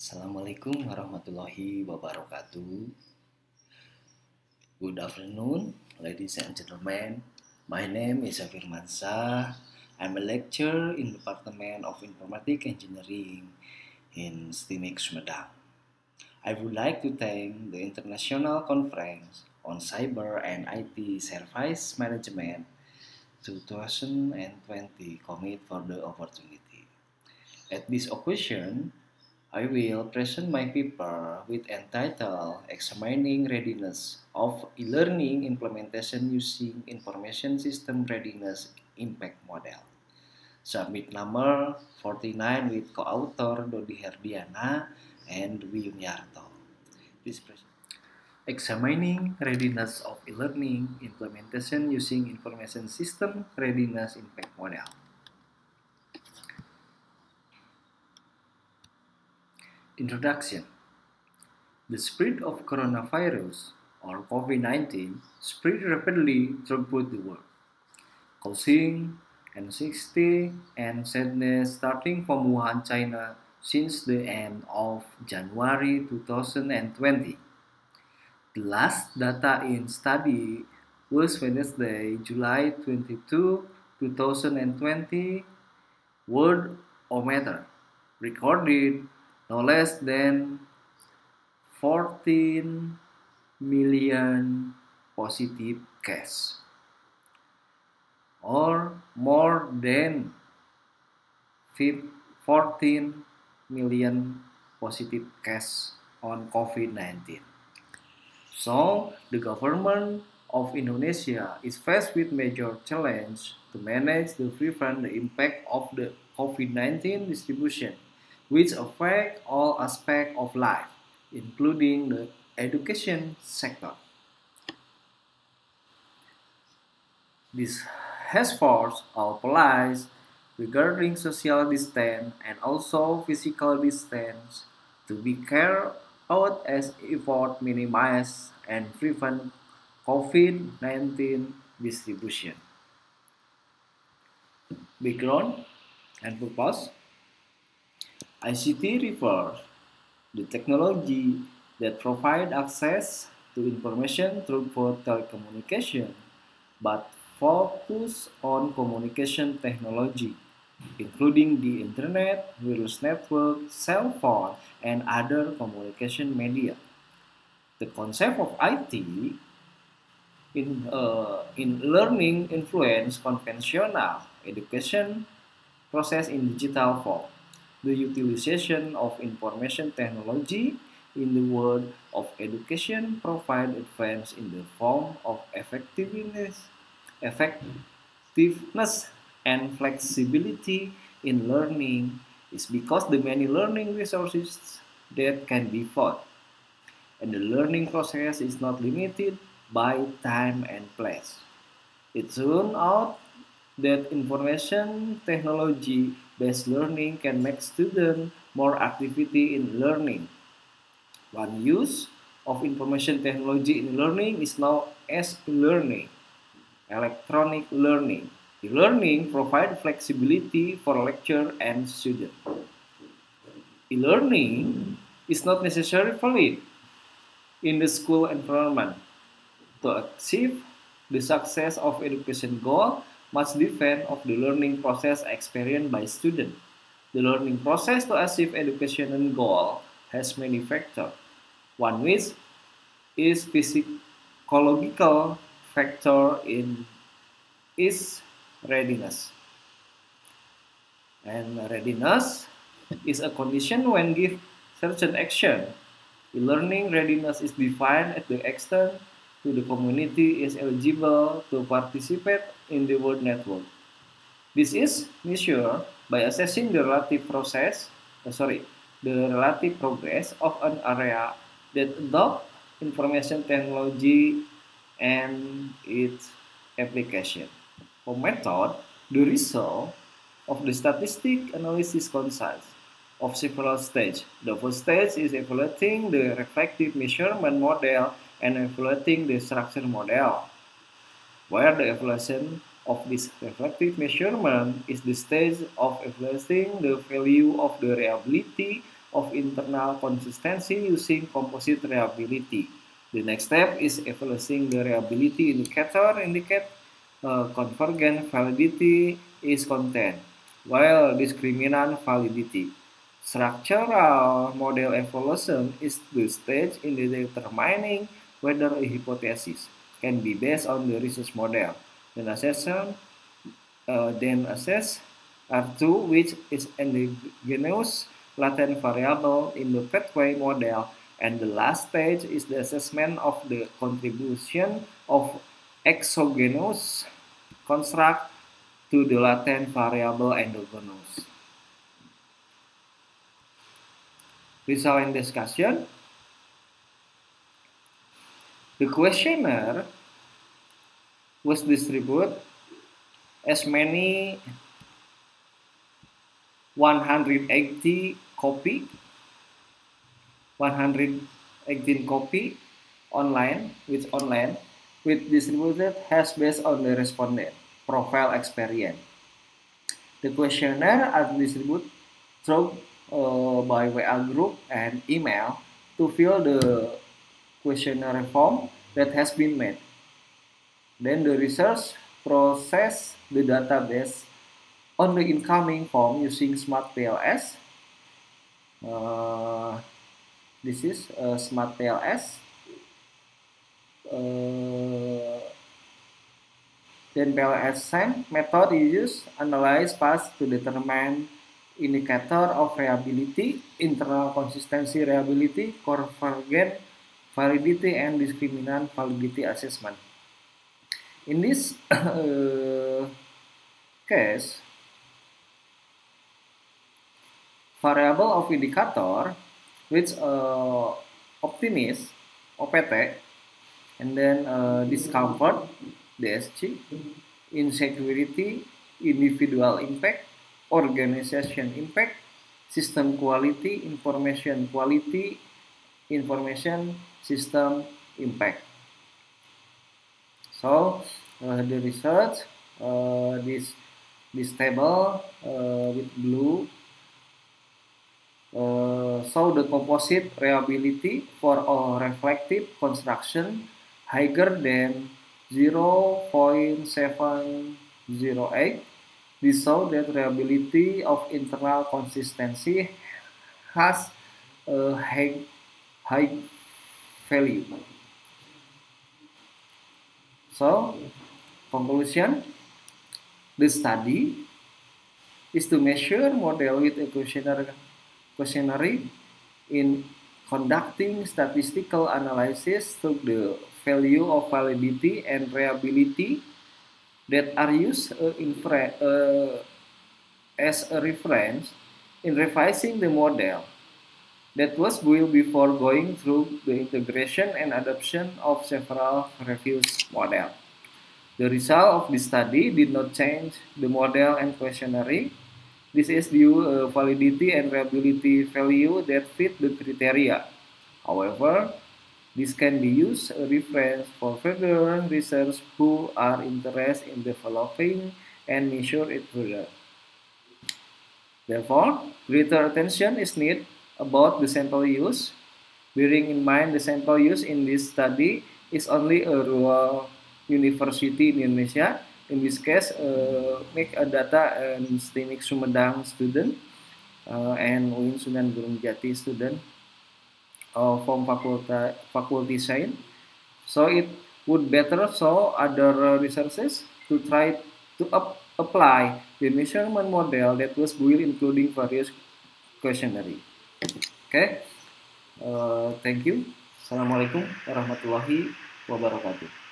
Assalamualaikum warahmatullahi wabarakatuh. Good afternoon, ladies and gentlemen. My name is Safir Mansah. I'm a lecturer in Department of Informatic Engineering in STIMIC Sumedang. I would like to thank the International Conference on Cyber and IT Service Management 2020 commit for the opportunity. At this occasion, I will present my paper with entitled Examining Readiness of E-Learning Implementation Using Information System Readiness Impact Model. Submit number 49 with co-author Dodi Herdiana and Dwi Yuniarto. Examining Readiness of E-Learning Implementation Using Information System Readiness Impact Model. Introduction. The spread of coronavirus or COVID-19 spread rapidly throughout the world, causing anxiety and sadness starting from Wuhan, China since the end of January 2020. The last data in study was Wednesday, July 22, 2020, Worldometer recorded no less than 14 million positive cases, or more than 14 million positive cases on COVID-19. So, the government of Indonesia is faced with major challenge to manage to prevent the impact of the COVID-19 distribution, which affect all aspects of life, including the education sector. This has forced all policies regarding social distance and also physical distance to be carried out as effort minimize and prevent COVID-19 distribution. Background and purpose. ICT refers the technology that provide access to information through telecommunication, but focus on communication technology, including the internet, wireless network, cell phone, and other communication media. The concept of IT in learning influence conventional education process in digital form. The utilization of information technology in the world of education provide advance in the form of effectiveness and flexibility in learning is because the many learning resources that can be found. And the learning process is not limited by time and place. It turns out that information technology-based learning can make students more activity in learning. One use of information technology in learning is known as e-learning, electronic learning. E-learning provides flexibility for lecturer and student. E-learning is not necessarily valid in the school environment. To achieve the success of education goal, must depend of the learning process experienced by students. The learning process to achieve educational goal has many factors. One which is physiological factor is readiness. And readiness is a condition when give certain action. The learning readiness is defined at the extent to the community is eligible to participate in the world network. This is measured by assessing the relative progress of an area that adopt information technology and its application. For method, the result of the statistic analysis consists of several stages. The first stage is evaluating the reflective measurement model and evaluating the structure model, where the evaluation of this reflective measurement is the stage of evaluating the value of the reliability of internal consistency using composite reliability. The next step is evaluating the reliability indicator indicate convergent validity is content, while discriminant validity. Structural model evaluation is the stage in determining whether a hypothesis can be based on the research model. Then assess R2, which is endogenous latent variable in the pathway model, and the last stage is the assessment of the contribution of exogenous construct to the latent variable endogenous. Result and discussion. The questionnaire was distributed as many 180 copy, 118 copy online, with distributed has based on the respondent profile experience. The questionnaire are distributed through by WA group and email to fill the questionnaire form that has been made. Then the research process the database on the incoming form using SmartPLS. This is SmartPLS. Then PLS SAM method is used, analyze paths to determine indicator of reliability, internal consistency reliability, convergent validity, and discriminant validity assessment. In this case, variable of indicator, which optimist, OPT, and then discomfort, DSG, insecurity, individual impact, organization impact, system quality, information system impact. So the research, this table with blue show the composite reliability for a reflective construction higher than 0.708. This shows that reliability of internal consistency has a high value. So, conclusion, the study is to measure model with a questionnaire in conducting statistical analysis to the value of validity and reliability that are used as a reference in revising the model that was built before going through the integration and adoption of several previous models. The result of this study did not change the model and questionnaire. This is due validity and reliability value that fit the criteria. However, this can be used as a reference for further research who are interested in developing and measure it further. Therefore, greater attention is needed about the sample use. Bearing in mind the sample use in this study is only a rural university in Indonesia. In this case, make a data and STIMIK Sumedang student and UIN Sunan Gunung Jati student from faculty science. So it would better show other resources to try to apply the measurement model that was built including various questionnaire. Okay, thank you. Assalamualaikum warahmatullahi wabarakatuh.